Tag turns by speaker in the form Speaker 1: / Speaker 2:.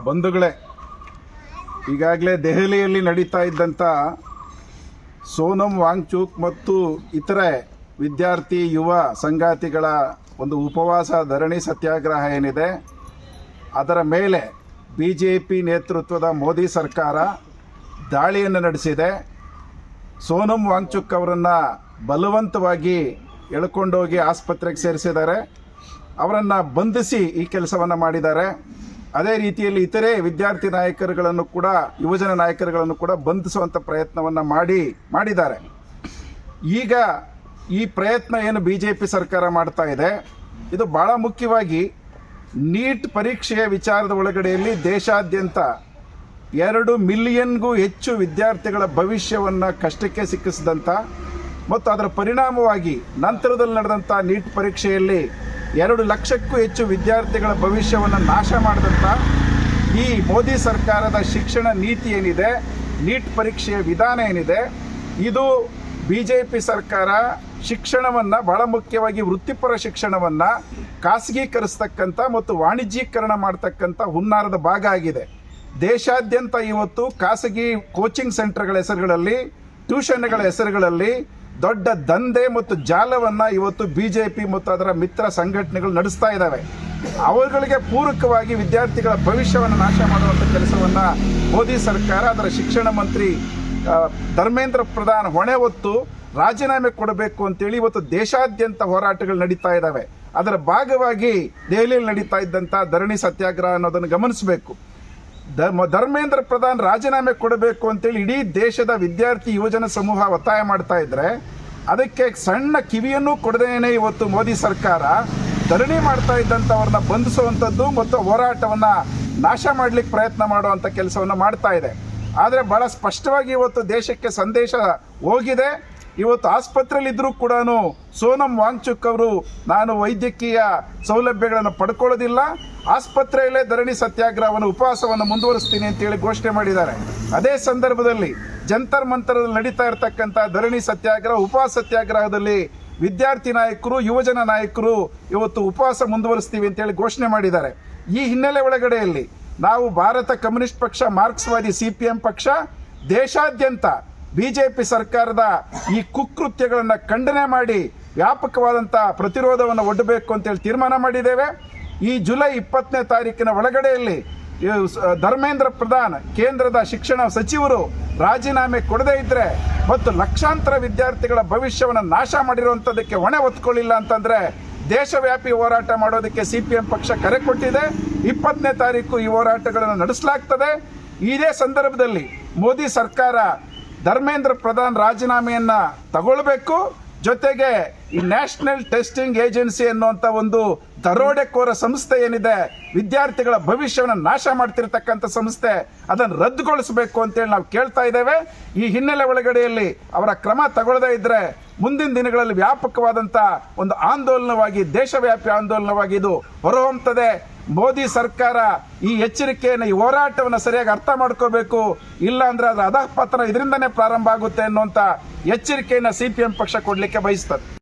Speaker 1: ಬಂಧುಗಳೇ, ಈಗಾಗಲೇ ದೆಹಲಿಯಲ್ಲಿ ನಡೀತಾ ಇದ್ದಂಥ ಸೋನಂ ವಾಂಗ್ಚುಕ್ ಮತ್ತು ಇತರೆ ವಿದ್ಯಾರ್ಥಿ ಯುವ ಸಂಗಾತಿಗಳ ಒಂದು ಉಪವಾಸ ಧರಣಿ ಸತ್ಯಾಗ್ರಹ ಏನಿದೆ, ಅದರ ಮೇಲೆ BJP ನೇತೃತ್ವದ ಮೋದಿ ಸರ್ಕಾರ ದಾಳಿಯನ್ನು ನಡೆಸಿದೆ. ಸೋನಂ ವಾಂಗ್ಚುಕ್ ಅವರನ್ನು ಬಲವಂತವಾಗಿ ಎಳ್ಕೊಂಡೋಗಿ ಆಸ್ಪತ್ರೆಗೆ ಸೇರಿಸಿದ್ದಾರೆ. ಅವರನ್ನು ಬಂಧಿಸಿ ಈ ಕೆಲಸವನ್ನು ಮಾಡಿದ್ದಾರೆ. ಅದೇ ರೀತಿಯಲ್ಲಿ ಇತರೆ ವಿದ್ಯಾರ್ಥಿ ನಾಯಕರುಗಳನ್ನು ಕೂಡ, ಯುವಜನ ನಾಯಕರುಗಳನ್ನು ಕೂಡ ಬಂಧಿಸುವಂಥ ಪ್ರಯತ್ನವನ್ನು ಮಾಡಿದ್ದಾರೆ. ಈಗ ಈ ಪ್ರಯತ್ನ ಏನು BJP ಸರ್ಕಾರ ಮಾಡ್ತಾ ಇದೆ, ಇದು ಭಾಳ ಮುಖ್ಯವಾಗಿ ನೀಟ್ ಪರೀಕ್ಷೆಯ ವಿಚಾರದ ಒಳಗಡೆಯಲ್ಲಿ ದೇಶಾದ್ಯಂತ 2 ಮಿಲಿಯನ್ಗೂ ಹೆಚ್ಚು ವಿದ್ಯಾರ್ಥಿಗಳ ಭವಿಷ್ಯವನ್ನು ಕಷ್ಟಕ್ಕೆ ಸಿಕ್ಕಿಸಿದಂಥ ಮತ್ತು ಅದರ ಪರಿಣಾಮವಾಗಿ ನಂತರದಲ್ಲಿ ನಡೆದಂಥ ನೀಟ್ ಪರೀಕ್ಷೆಯಲ್ಲಿ 2 ಲಕ್ಷಕ್ಕೂ ಹೆಚ್ಚು ವಿದ್ಯಾರ್ಥಿಗಳ ಭವಿಷ್ಯವನ್ನು ನಾಶ ಮಾಡಿದಂಥ ಈ ಮೋದಿ ಸರ್ಕಾರದ ಶಿಕ್ಷಣ ನೀತಿ ಏನಿದೆ, ನೀಟ್ ಪರೀಕ್ಷೆಯ ವಿಧಾನ ಏನಿದೆ, ಇದು BJP ಸರ್ಕಾರ ಶಿಕ್ಷಣವನ್ನು, ಬಹಳ ಮುಖ್ಯವಾಗಿ ವೃತ್ತಿಪರ ಶಿಕ್ಷಣವನ್ನು ಖಾಸಗೀಕರಿಸ್ತಕ್ಕಂಥ ಮತ್ತು ವಾಣಿಜ್ಯೀಕರಣ ಮಾಡ್ತಕ್ಕಂಥ ಹುನ್ನಾರದ ಭಾಗ ಆಗಿದೆ. ದೇಶಾದ್ಯಂತ ಇವತ್ತು ಖಾಸಗಿ ಕೋಚಿಂಗ್ ಸೆಂಟರ್ಗಳ ಹೆಸರುಗಳಲ್ಲಿ, ಟ್ಯೂಷನ್ಗಳ ಹೆಸರುಗಳಲ್ಲಿ ದೊಡ್ಡ ದಂಧೆ ಮತ್ತು ಜಾಲವನ್ನು ಇವತ್ತು BJP ಮತ್ತು ಅದರ ಮಿತ್ರ ಸಂಘಟನೆಗಳು ನಡೆಸ್ತಾ ಇದ್ದಾವೆ. ಅವುಗಳಿಗೆ ಪೂರಕವಾಗಿ ವಿದ್ಯಾರ್ಥಿಗಳ ಭವಿಷ್ಯವನ್ನು ನಾಶ ಮಾಡುವಂಥ ಕೆಲಸವನ್ನು ಮೋದಿ ಸರ್ಕಾರ, ಅದರ ಶಿಕ್ಷಣ ಮಂತ್ರಿ ಧರ್ಮೇಂದ್ರ ಪ್ರಧಾನ್ ಹೊಣೆ ಹೊತ್ತು ರಾಜೀನಾಮೆ ಕೊಡಬೇಕು ಅಂತೇಳಿ ಇವತ್ತು ದೇಶಾದ್ಯಂತ ಹೋರಾಟಗಳು ನಡೀತಾ ಇದ್ದಾವೆ. ಅದರ ಭಾಗವಾಗಿ ದೆಹಲಿಯಲ್ಲಿ ನಡೀತಾ ಇದ್ದಂಥ ಧರಣಿ ಸತ್ಯಾಗ್ರಹ ಅನ್ನೋದನ್ನು ಗಮನಿಸಬೇಕು. ಧರ್ಮೇಂದ್ರ ಪ್ರಧಾನ್ ರಾಜೀನಾಮೆ ಕೊಡಬೇಕು ಅಂತೇಳಿ ಇಡೀ ದೇಶದ ವಿದ್ಯಾರ್ಥಿ ಯುವಜನ ಸಮೂಹ ಒತ್ತಾಯ ಮಾಡ್ತಾ ಇದ್ರೆ, ಅದಕ್ಕೆ ಸಣ್ಣ ಕಿವಿಯನ್ನು ಕೊಡದೇನೆ ಇವತ್ತು ಮೋದಿ ಸರ್ಕಾರ ಧರಣಿ ಮಾಡ್ತಾ ಇದ್ದಂಥವ್ರನ್ನ ಬಂಧಿಸುವಂಥದ್ದು ಮತ್ತು ಹೋರಾಟವನ್ನು ನಾಶ ಮಾಡಲಿಕ್ಕೆ ಪ್ರಯತ್ನ ಮಾಡುವಂಥ ಕೆಲಸವನ್ನು ಮಾಡ್ತಾ ಇದೆ. ಆದರೆ ಭಾಳ ಸ್ಪಷ್ಟವಾಗಿ ಇವತ್ತು ದೇಶಕ್ಕೆ ಸಂದೇಶ ಹೋಗಿದೆ. ಇವತ್ತು ಆಸ್ಪತ್ರೆಯಲ್ಲಿದ್ದರೂ ಕೂಡ ಸೋನಂ ವಾಂಗ್ಚುಕ್ ಅವರು, ನಾನು ವೈದ್ಯಕೀಯ ಸೌಲಭ್ಯಗಳನ್ನು ಪಡ್ಕೊಳ್ಳೋದಿಲ್ಲ, ಆಸ್ಪತ್ರೆಯಲ್ಲೇ ಧರಣಿ ಸತ್ಯಾಗ್ರಹವನ್ನು, ಉಪವಾಸವನ್ನು ಮುಂದುವರಿಸ್ತೀನಿ ಅಂತೇಳಿ ಘೋಷಣೆ ಮಾಡಿದ್ದಾರೆ. ಅದೇ ಸಂದರ್ಭದಲ್ಲಿ ಜಂತರ್ ಮಂತರದಲ್ಲಿ ನಡೀತಾ ಇರತಕ್ಕಂಥ ಧರಣಿ ಸತ್ಯಾಗ್ರಹ, ಉಪವಾಸ ಸತ್ಯಾಗ್ರಹದಲ್ಲಿ ವಿದ್ಯಾರ್ಥಿ ನಾಯಕರು, ಯುವಜನ ನಾಯಕರು ಇವತ್ತು ಉಪವಾಸ ಮುಂದುವರಿಸ್ತೀವಿ ಅಂತೇಳಿ ಘೋಷಣೆ ಮಾಡಿದ್ದಾರೆ. ಈ ಹಿನ್ನೆಲೆ ಒಳಗಡೆಯಲ್ಲಿ ನಾವು ಭಾರತ ಕಮ್ಯುನಿಸ್ಟ್ ಪಕ್ಷ, ಮಾರ್ಕ್ಸ್ವಾದಿ CPM ಪಕ್ಷ ದೇಶಾದ್ಯಂತ BJP ಸರ್ಕಾರದ ಈ ಕುಕೃತ್ಯಗಳನ್ನು ಖಂಡನೆ ಮಾಡಿ ವ್ಯಾಪಕವಾದಂಥ ಪ್ರತಿರೋಧವನ್ನು ಒಡ್ಡಬೇಕು ಅಂತೇಳಿ ತೀರ್ಮಾನ ಮಾಡಿದ್ದೇವೆ. ಈ ಜುಲೈ 20ನೇ ತಾರೀಕಿನ ಒಳಗಡೆಯಲ್ಲಿ ಧರ್ಮೇಂದ್ರ ಪ್ರಧಾನ್, ಕೇಂದ್ರದ ಶಿಕ್ಷಣ ಸಚಿವರು ರಾಜೀನಾಮೆ ಕೊಡದೇ ಇದ್ದರೆ ಮತ್ತು ಲಕ್ಷಾಂತರ ವಿದ್ಯಾರ್ಥಿಗಳ ಭವಿಷ್ಯವನ್ನು ನಾಶ ಮಾಡಿರುವಂಥದ್ದಕ್ಕೆ ಹೊಣೆ ಹೊತ್ಕೊಳ್ಳಿಲ್ಲ ಅಂತಂದರೆ ದೇಶವ್ಯಾಪಿ ಹೋರಾಟ ಮಾಡೋದಕ್ಕೆ CPM ಪಕ್ಷ ಕರೆ ಕೊಟ್ಟಿದೆ. 20ನೇ ತಾರೀಕು ಈ ಹೋರಾಟಗಳನ್ನು ನಡೆಸಲಾಗ್ತದೆ. ಇದೇ ಸಂದರ್ಭದಲ್ಲಿ ಮೋದಿ ಸರ್ಕಾರ ಧರ್ಮೇಂದ್ರ ಪ್ರಧಾನ್ ರಾಜೀನಾಮೆಯನ್ನು ತಗೊಳ್ಬೇಕು. ಜೊತೆಗೆ ಈ ನ್ಯಾಷನಲ್ ಟೆಸ್ಟಿಂಗ್ ಏಜೆನ್ಸಿ ಅನ್ನುವಂಥ ಒಂದು ದರೋಡೆಕೋರ ಸಂಸ್ಥೆ ಏನಿದೆ, ವಿದ್ಯಾರ್ಥಿಗಳ ಭವಿಷ್ಯವನ್ನು ನಾಶ ಮಾಡ್ತಿರ್ತಕ್ಕಂಥ ಸಂಸ್ಥೆ, ಅದನ್ನು ರದ್ದುಗೊಳಿಸಬೇಕು ಅಂತೇಳಿ ನಾವು ಕೇಳ್ತಾ ಇದ್ದೇವೆ. ಈ ಹಿನ್ನೆಲೆ ಒಳಗಡೆಯಲ್ಲಿ ಅವರ ಕ್ರಮ ತಗೊಳ್ಳದೇ ಇದ್ದರೆ ಮುಂದಿನ ದಿನಗಳಲ್ಲಿ ವ್ಯಾಪಕವಾದಂಥ ಒಂದು ಆಂದೋಲನವಾಗಿ, ದೇಶವ್ಯಾಪಿ ಆಂದೋಲನವಾಗಿ ಇದು ಹೊರಹೊಮ್ಮುತ್ತದೆ. ಮೋದಿ ಸರ್ಕಾರ ಈ ಎಚ್ಚರಿಕೆಯನ್ನು, ಈ ಹೋರಾಟವನ್ನು ಸರಿಯಾಗಿ ಅರ್ಥ ಮಾಡ್ಕೋಬೇಕು. ಇಲ್ಲ ಅಂದರೆ ಅದರ ಅಧಃಪತನ ಇದರಿಂದನೇ ಪ್ರಾರಂಭ ಆಗುತ್ತೆ ಅನ್ನುವಂಥ ಎಚ್ಚರಿಕೆಯನ್ನು CPM ಪಕ್ಷ ಕೊಡಲಿಕ್ಕೆ ಬಯಸ್ತದೆ.